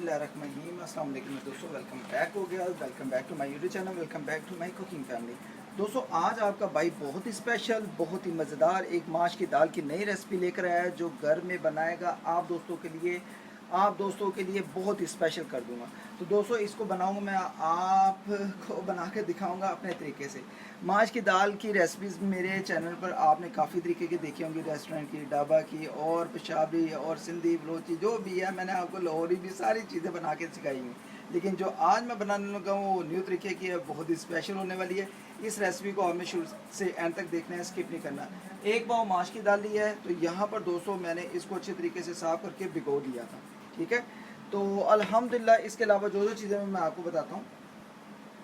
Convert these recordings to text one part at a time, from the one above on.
बिस्मिल्लाहिर्रहमानिर्रहीम। अस्सलाम वालेकुम दोस्तों, वेलकम बैक हो गया। Welcome back to my YouTube channel, welcome back to my cooking family. दोस्तों आज आपका भाई बहुत ही स्पेशल, बहुत ही मज़ेदार एक माश की दाल की नई रेसिपी लेकर आया है जो घर में बनाएगा आप दोस्तों के लिए बहुत ही स्पेशल कर दूंगा। तो दोस्तों इसको बनाऊंगा मैं, आपको बना के दिखाऊंगा अपने तरीके से। माश की दाल की रेसिपीज़ मेरे चैनल पर आपने काफ़ी तरीके की देखी होंगी, रेस्टोरेंट की, ढाबा की और पेशाबी और सिंधी बलोची जो भी है, मैंने आपको लाहौरी भी सारी चीज़ें बना के सिखाई हुई। लेकिन जो आज मैं बनाने लगा हूँ वो न्यू तरीके की है, बहुत ही स्पेशल होने वाली है। इस रेसिपी को हमें शुरू से एंड तक देखना है, स्किप नहीं करना। एक पाव माश की दाल ली है, तो यहाँ पर दोस्तों मैंने इसको अच्छे तरीके से साफ़ करके भिगो दिया था, ठीक है। तो अल्हम्दुलिल्लाह इसके अलावा जो जो चीज़ें मैं आपको बताता हूँ।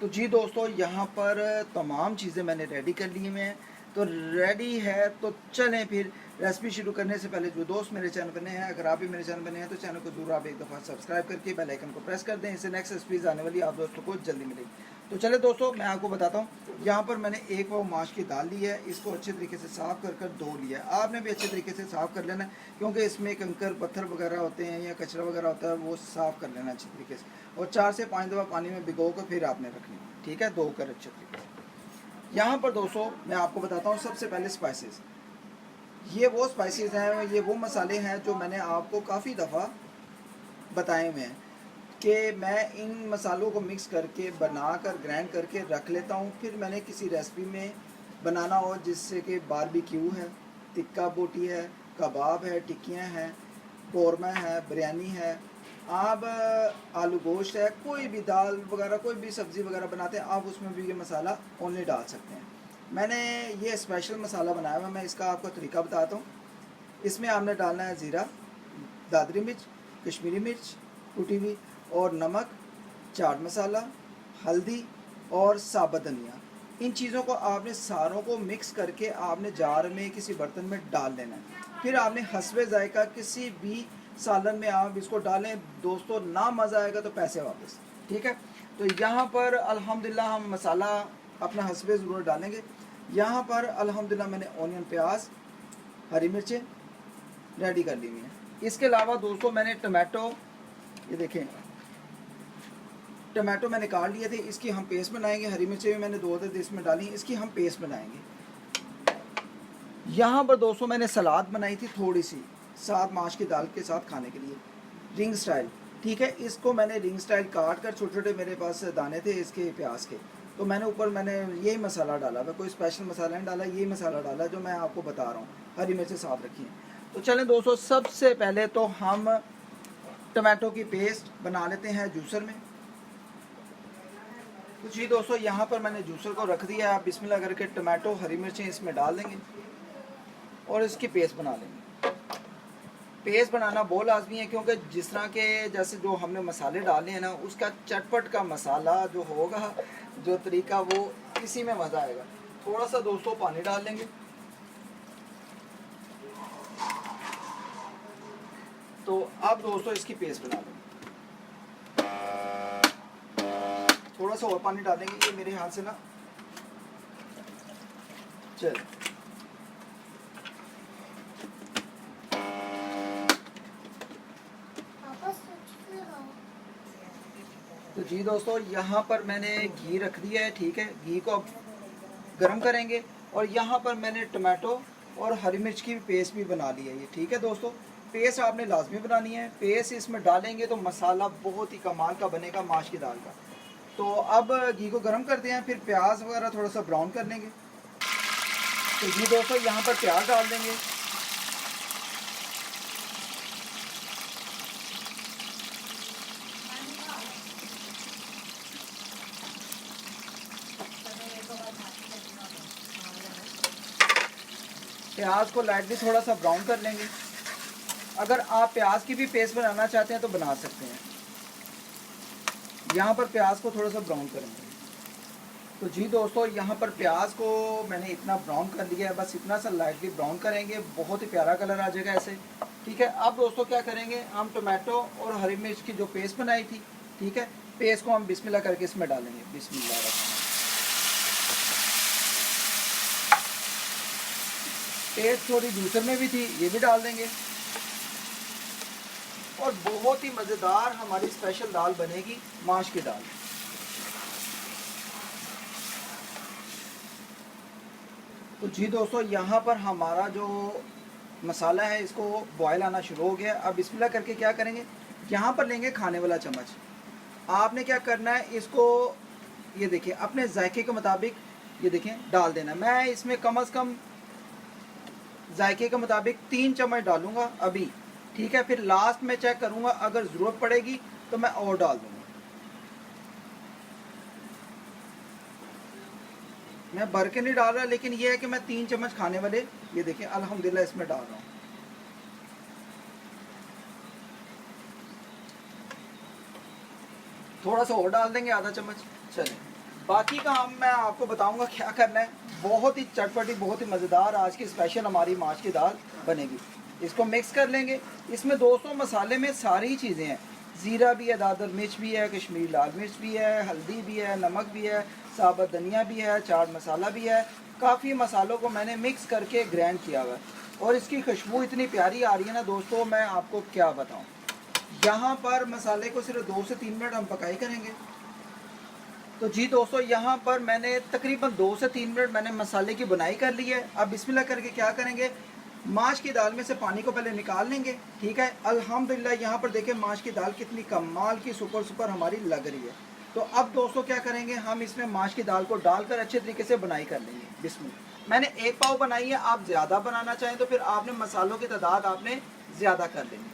तो जी दोस्तों यहाँ पर तमाम चीज़ें मैंने रेडी कर ली हैं। तो रेडी है तो चलें फिर रेसिपी शुरू करने से पहले जो दोस्त मेरे चैनल पर नए हैं, अगर आप भी मेरे चैनल पर नए हैं तो चैनल को जरूर आप एक दफ़ा सब्सक्राइब करके बेल आइकन को प्रेस कर दें, इससे नेक्स्ट रेसिपीज़ आने वाली आप दोस्तों को जल्दी मिलेगी। तो चले दोस्तों मैं आपको बताता हूँ। यहाँ पर मैंने एक पाव माश की दाल ली है, इसको अच्छे तरीके से साफ़ कर धो लिया है। आपने भी अच्छे तरीके से साफ़ कर लेना है, क्योंकि इसमें कंकर पत्थर वगैरह होते हैं या कचरा वगैरह होता है, वो साफ़ कर लेना अच्छे तरीके से। और 4 से 5 दफ़ा पानी में भिगो कर फिर आपने रखनी, ठीक है, धो कर अच्छे तरीके से। यहाँ पर दोस्तों मैं आपको बताता हूँ सबसे पहले स्पाइसेस। ये वो स्पाइसेस हैं, ये वो मसाले हैं जो मैंने आपको काफ़ी दफ़ा बताए हुए हैं कि मैं इन मसालों को मिक्स करके बनाकर ग्राइंड करके रख लेता हूँ। फिर मैंने किसी रेसिपी में बनाना हो, जिससे कि बारबेक्यू है, टिक्का बोटी है, कबाब है, टिक्कियाँ हैं, कौरमा है, बिरयानी है, आप आलू गोश्त है, कोई भी दाल वगैरह कोई भी सब्ज़ी वगैरह बनाते हैं आप उसमें भी ये मसाला ओनली डाल सकते हैं। मैंने ये स्पेशल मसाला बनाया हुआ, मैं इसका आपको तरीका बताता हूँ। इसमें आपने डालना है ज़ीरा, दादरी मिर्च, कश्मीरी मिर्च कुटी हुई और नमक, चाट मसाला, हल्दी और साबुत धनिया। इन चीज़ों को आपने सारों को मिक्स करके आपने जार में किसी बर्तन में डाल देना है। फिर आपने हस्बे जायका किसी भी सालन में आप इसको डालें दोस्तों, ना मज़ा आएगा तो पैसे वापस, ठीक है। तो यहाँ पर अल्हम्दुलिल्लाह हम मसाला अपना हस्बे ज़रूर डालेंगे। यहाँ पर अल्हम्दुलिल्लाह मैंने ऑनियन, प्याज, हरी मिर्चें रेडी कर ली हुई हैं। इसके अलावा दोस्तों मैंने टमाटो, ये देखें टमाटो मैंने काट लिए थे, इसकी हम पेस्ट बनाएंगे। हरी मिर्चें भी मैंने 2 इसमें डाली, इसकी हम पेस्ट बनाएंगे। यहाँ पर दोस्तों मैंने सलाद बनाई थी थोड़ी सी, साथ माश की दाल के साथ खाने के लिए, रिंग स्टाइल, ठीक है। इसको मैंने रिंग स्टाइल काट कर छोटे छोटे, मेरे पास दाने थे इसके प्याज के, तो मैंने ऊपर मैंने यही मसाला डाला था, कोई स्पेशल मसाला नहीं डाला, यही मसाला डाला जो मैं आपको बता रहा हूँ। हरी मिर्चें साथ रखी हैं। तो चलें दोस्तों, सबसे पहले तो हम टमाटो की पेस्ट बना लेते हैं जूसर में। तो जी दोस्तों यहाँ पर मैंने जूसर को रख दिया। आप बिस्मिल्लाह करके टमाटो, हरी मिर्चें इसमें डाल देंगे और इसकी पेस्ट बना लेंगे। पेस्ट बनाना बहुत लाजमी है, क्योंकि जिस तरह के जैसे जो हमने मसाले डाले हैं ना, उसका चटपट का मसाला जो होगा, जो तरीका, वो इसी में मज़ा आएगा। थोड़ा सा दोस्तों पानी डाल लेंगे। तो अब दोस्तों इसकी पेस्ट बना लेंगे। थोड़ा सा और पानी डालेंगे, ये मेरे हाथ से ना चल। तो जी दोस्तों यहाँ पर मैंने घी रख दिया है, ठीक है। घी को अब गर्म करेंगे और यहाँ पर मैंने टमाटो और हरी मिर्च की पेस्ट भी बना ली है ये, ठीक है दोस्तों। पेस्ट आपने लाजमी बनानी है, पेस्ट इसमें डालेंगे तो मसाला बहुत ही कमाल का बनेगा माश की दाल का। तो अब घी को गर्म करते हैं, फिर प्याज वगैरह थोड़ा सा ब्राउन कर लेंगे। तो जी दोस्तों यहाँ पर प्याज डाल देंगे। प्याज को लाइटली थोड़ा सा ब्राउन कर लेंगे। अगर आप प्याज की भी पेस्ट बनाना चाहते हैं तो बना सकते हैं। यहाँ पर प्याज को थोड़ा सा ब्राउन करेंगे। तो जी दोस्तों यहाँ पर प्याज को मैंने इतना ब्राउन कर लिया है, बस इतना सा लाइटली ब्राउन करेंगे, बहुत ही प्यारा कलर आ जाएगा ऐसे, ठीक है। अब दोस्तों क्या करेंगे, हम टमाटो और हरी मिर्च की जो पेस्ट बनाई थी, ठीक है, पेस्ट को हम बिस्मिल्लाह करके इसमें डालेंगे। बिस्मिल्लाह। पेस्ट थोड़ी जूसर में भी थी, ये भी डाल देंगे। और और बहुत ही मज़ेदार हमारी स्पेशल दाल बनेगी, माश की दाल। तो जी दोस्तों, यहाँ पर हमारा जो मसाला है इसको बॉयल आना शुरू हो गया। अब बिस्मिल्लाह करके क्या करेंगे, यहाँ पर लेंगे खाने वाला चम्मच। आपने क्या करना है, इसको ये देखिए अपने जायके के मुताबिक ये देखें डाल देना। मैं इसमें कम से कम जायके के मुताबिक 3 चम्मच डालूंगा अभी, ठीक है। फिर लास्ट में चेक करूंगा, अगर ज़रूरत पड़ेगी तो मैं और डाल दूंगा। मैं भर के नहीं डाल रहा, लेकिन ये है कि मैं 3 चम्मच खाने वाले ये देखें अल्हम्दुलिल्लाह इसमें डाल रहा हूँ। थोड़ा सा और डाल देंगे, आधा चम्मच। चलें, बाकी का हम मैं आपको बताऊंगा क्या करना है। बहुत ही चटपटी, बहुत ही मज़ेदार आज की स्पेशल हमारी माश की दाल बनेगी। इसको मिक्स कर लेंगे। इसमें दोस्तों मसाले में सारी चीज़ें हैं, ज़ीरा भी है, दादर मिर्च भी है, कश्मीरी लाल मिर्च भी है, हल्दी भी है, नमक भी है, साबुत धनिया भी है, चाट मसाला भी है। काफ़ी मसालों को मैंने मिक्स करके ग्राइंड किया हुआ है और इसकी खुशबू इतनी प्यारी आ रही है ना दोस्तों, मैं आपको क्या बताऊँ। यहाँ पर मसाले को सिर्फ 2 से 3 मिनट हम पकाई करेंगे। तो जी दोस्तों, यहाँ पर मैंने तकरीबन 2 से 3 मिनट मैंने मसाले की बुनाई कर ली है। अब बिस्मिल्लाह करके क्या करेंगे, माश की दाल में से पानी को पहले निकाल लेंगे, ठीक है। अल्हम्दुलिल्लाह यहाँ पर देखें माश की दाल कितनी कमाल की सुपर हमारी लग रही है। तो अब दोस्तों क्या करेंगे, हम इसमें माश की दाल को डालकर अच्छे तरीके से बुनाई कर लेंगे। बिस्मिल्लाह। मैंने 1 पाव बनाई है, आप ज़्यादा बनाना चाहें तो फिर आपने मसालों की तादाद आपने ज़्यादा कर लेनी,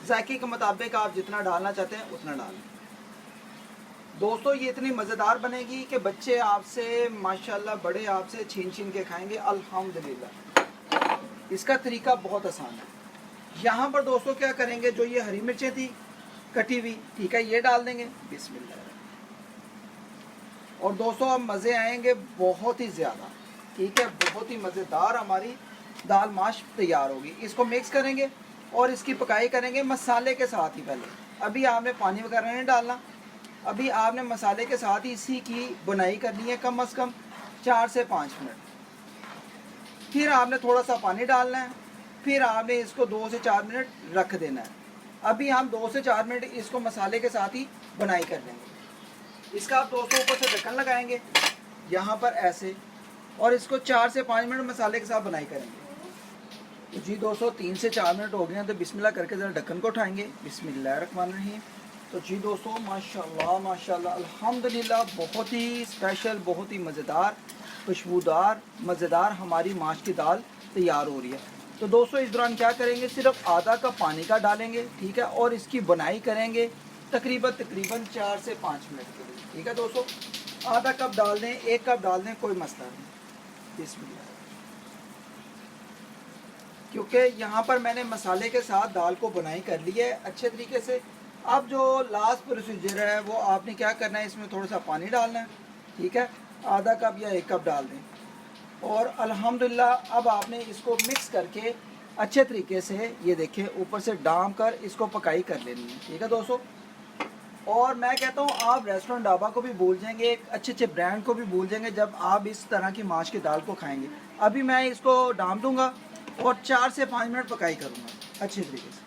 जायके के मुताबिक आप जितना डालना चाहते हैं उतना डालें। दोस्तों ये इतनी मज़ेदार बनेगी कि बच्चे आपसे माशाल्लाह, बड़े आपसे छीन छीन के खाएंगे अल्हम्दुलिल्लाह। इसका तरीका बहुत आसान है। यहाँ पर दोस्तों क्या करेंगे, जो ये हरी मिर्चें थी कटी हुई, ठीक है, ये डाल देंगे। बिस्मिल्लाह। और दोस्तों अब मज़े आएंगे बहुत ही ज़्यादा, ठीक है। बहुत ही मज़ेदार हमारी दाल माश तैयार होगी। इसको मिक्स करेंगे और इसकी पकाई करेंगे मसाले के साथ ही। पहले अभी आपने पानी वगैरह नहीं डालना, अभी आपने मसाले के साथ ही इसी की बुनाई करनी है कम से कम 4 से 5 मिनट। फिर आपने थोड़ा सा पानी डालना है, फिर आपने इसको 2 से 4 मिनट रख देना है। अभी हम 2 से 4 मिनट इसको मसाले के साथ ही बुनाई कर लेंगे। इसका आप दोस्तों ऊपर से ढक्कन लगाएंगे यहाँ पर ऐसे, और इसको 4 से 5 मिनट मसाले के साथ बुनाई करेंगे। तो जी दोस्तों 3 से 4 मिनट हो गए हैं, तो बिस्मिल्लाह करके ज़रा ढक्कन को उठाएंगे। बिस्मिल्लाहिर्रहमानिर्रहीम। तो जी दोस्तों माशाल्लाह माशाल्लाह अल्हम्दुलिल्लाह, बहुत ही स्पेशल, बहुत ही मज़ेदार, खुशबूदार, मज़ेदार हमारी माश की दाल तैयार हो रही है। तो दोस्तों इस दौरान क्या करेंगे, सिर्फ आधा कप पानी का डालेंगे, ठीक है, और इसकी बुनाई करेंगे तकरीबन 4 से 5 मिनट के लिए, ठीक है दोस्तों। आधा कप डाल दें, 1 कप डाल दें, कोई मसला नहीं। बिस्मिल्लाह। क्योंकि यहाँ पर मैंने मसाले के साथ दाल को बुनाई कर ली है अच्छे तरीके से। अब जो लास्ट प्रोसीजर है वो आपने क्या करना है, इसमें थोड़ा सा पानी डालना है, ठीक है, आधा कप या 1 कप डाल दें। और अल्हम्दुलिल्लाह अब आपने इसको मिक्स करके अच्छे तरीके से ये देखें ऊपर से डाम कर इसको पकाई कर लेनी है, ठीक है दोस्तों। और मैं कहता हूँ आप रेस्टोरेंट ढाबा को भी भूल जाएंगे, एक अच्छे अच्छे ब्रांड को भी भूल जाएंगे जब आप इस तरह की माश की दाल को खाएंगे। अभी मैं इसको डाम दूँगा और 4 से 5 मिनट पकाई करूँगा अच्छे तरीके से।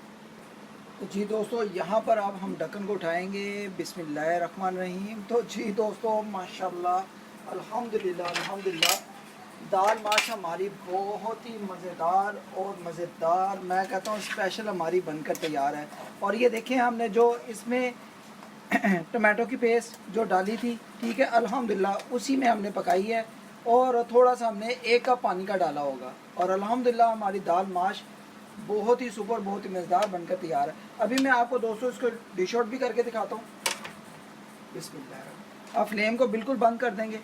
तो जी दोस्तों यहाँ पर अब हम ढक्कन को उठाएंगे। बिस्मिल्लाहिर्रहमानिर्रहीम। तो जी दोस्तों माशाल्लाह अल्हम्दुलिल्लाह अल्हम्दुलिल्लाह, दाल माश हमारी बहुत ही मज़ेदार और मज़ेदार, मैं कहता हूँ स्पेशल हमारी बनकर तैयार है। और ये देखें हमने जो इसमें टमाटो की पेस्ट जो डाली थी, ठीक है, अल्हम्दुलिल्लाह उसी में हमने पकाई है। और थोड़ा सा हमने 1 कप पानी का डाला होगा। और अल्हम्दुलिल्लाह हमारी दाल माश बहुत ही सुपर, बहुत ही मज़ेदार बनकर तैयार है। अभी मैं आपको दोस्तों इसको डिश आउट भी करके दिखाता हूँ। बिस्मिल्लाह। अब फ्लेम को बिल्कुल बंद कर देंगे।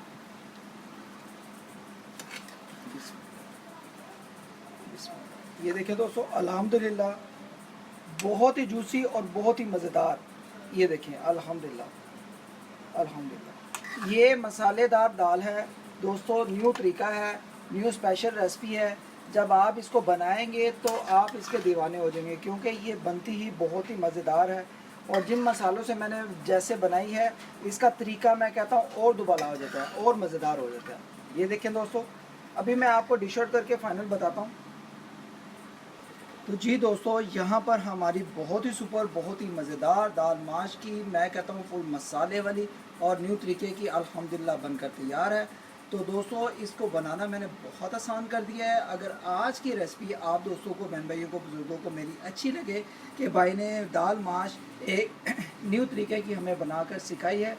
ये देखिए दोस्तों अल्हम्दुलिल्लाह बहुत ही जूसी और बहुत ही मज़ेदार, ये देखें अल्हम्दुलिल्लाह अल्हम्दुलिल्लाह। ये मसालेदार दाल है दोस्तों, न्यू तरीका है, न्यू स्पेशल रेसिपी है। जब आप इसको बनाएंगे तो आप इसके दीवाने हो जाएंगे, क्योंकि ये बनती ही बहुत ही मज़ेदार है। और जिन मसालों से मैंने जैसे बनाई है इसका तरीका मैं कहता हूँ और दुबाला हो जाता है और मज़ेदार हो जाता है। ये देखें दोस्तों, अभी मैं आपको डिश आउट करके फ़ाइनल बताता हूँ। तो जी दोस्तों, यहाँ पर हमारी बहुत ही सुपर, बहुत ही मज़ेदार दाल माश की, मैं कहता हूँ फुल मसाले वाली और न्यू तरीके की अल्हम्दुलिल्लाह बनकर तैयार है। तो दोस्तों, इसको बनाना मैंने बहुत आसान कर दिया है। अगर आज की रेसिपी आप दोस्तों को, बहन भाइयों को, बुज़ुर्गों को मेरी अच्छी लगे कि भाई ने दाल माश एक न्यू तरीके की हमें बनाकर सिखाई है,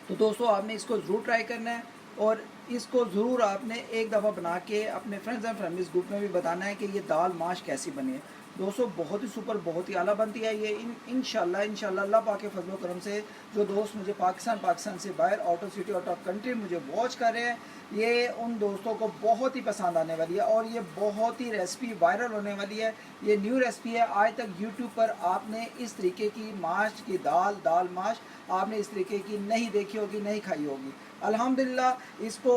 तो दोस्तों आपने इसको ज़रूर ट्राई करना है और इसको ज़रूर आपने एक दफ़ा बना के अपने फ्रेंड्स एंड फैमिलीज़ ग्रुप में भी बताना है कि ये दाल माश कैसी बनी है। दोस्तों बहुत ही सुपर, बहुत ही आला बनती है ये। इंशाल्लाह अल्लाह पाक के फजल करम से जो दोस्त मुझे पाकिस्तान से बाहर, out of city, out of country मुझे वॉच कर रहे हैं, ये उन दोस्तों को बहुत ही पसंद आने वाली है और ये बहुत ही रेसिपी वायरल होने वाली है। ये न्यू रेसिपी है। आज तक यूट्यूब पर आपने इस तरीके की माश की दाल माश आपने इस तरीके की नहीं देखी होगी, नहीं खाई होगी। अल्हम्दुलिल्लाह इसको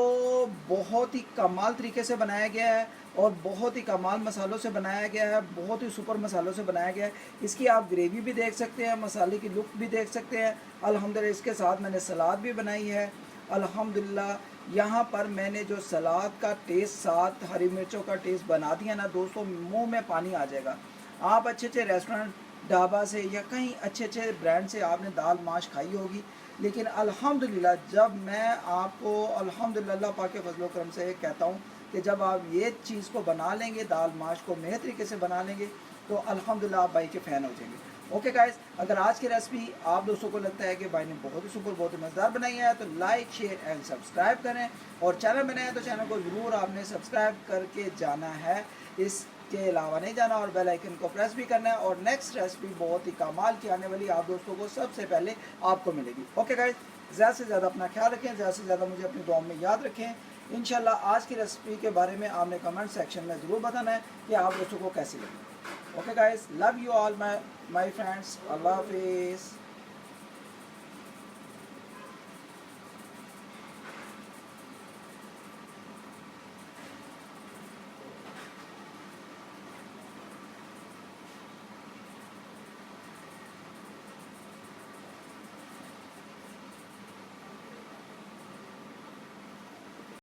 बहुत ही कमाल तरीके से बनाया गया है और बहुत ही कमाल मसालों से बनाया गया है, बहुत ही सुपर मसालों से बनाया गया है। इसकी आप ग्रेवी भी देख सकते हैं, मसाले की लुक भी देख सकते हैं। अल्हम्दुलिल्लाह इसके साथ मैंने सलाद भी बनाई है। अल्हम्दुलिल्लाह यहाँ पर मैंने जो सलाद का टेस्ट साथ हरी मिर्चों का टेस्ट बना दिया ना दोस्तों, मुंह में पानी आ जाएगा। आप अच्छे अच्छे रेस्टोरेंट, ढाबा से या कहीं अच्छे अच्छे ब्रांड से आपने दाल माश खाई होगी, लेकिन अल्हम्दुलिल्लाह जब मैं आपको अल्हम्दुलिल्लाह अल्लाह पाक के फजल करम से कहता हूँ कि जब आप ये चीज़ को बना लेंगे, दाल माश को मेरे तरीके से बना लेंगे, तो अल्हम्दुलिल्लाह आप भाई के फ़ैन हो जाएंगे। ओके गाइस, अगर आज की रेसिपी आप दोस्तों को लगता है कि भाई ने बहुत ही सुपर, बहुत ही मज़ेदार बनाई है, तो लाइक, शेयर एंड सब्सक्राइब करें और चैनल बनाया तो चैनल को ज़रूर आपने सब्सक्राइब करके जाना है। इसके अलावा नहीं जाना और बेल आइकन को प्रेस भी करना है और नेक्स्ट रेसिपी बहुत ही कमाल की आने वाली आप दोस्तों को सबसे पहले आपको मिलेगी। ओके गाइस, ज़्यादा से ज़्यादा अपना ख्याल रखें, ज़्यादा से ज़्यादा मुझे अपनी दुआ में याद रखें। इंशाल्लाह आज की रेसिपी के बारे में आपने कमेंट सेक्शन में ज़रूर बताना है कि आप दोस्तों को कैसी लगी। Okay guys, love you all my friends, अल्लाह हाफिज़।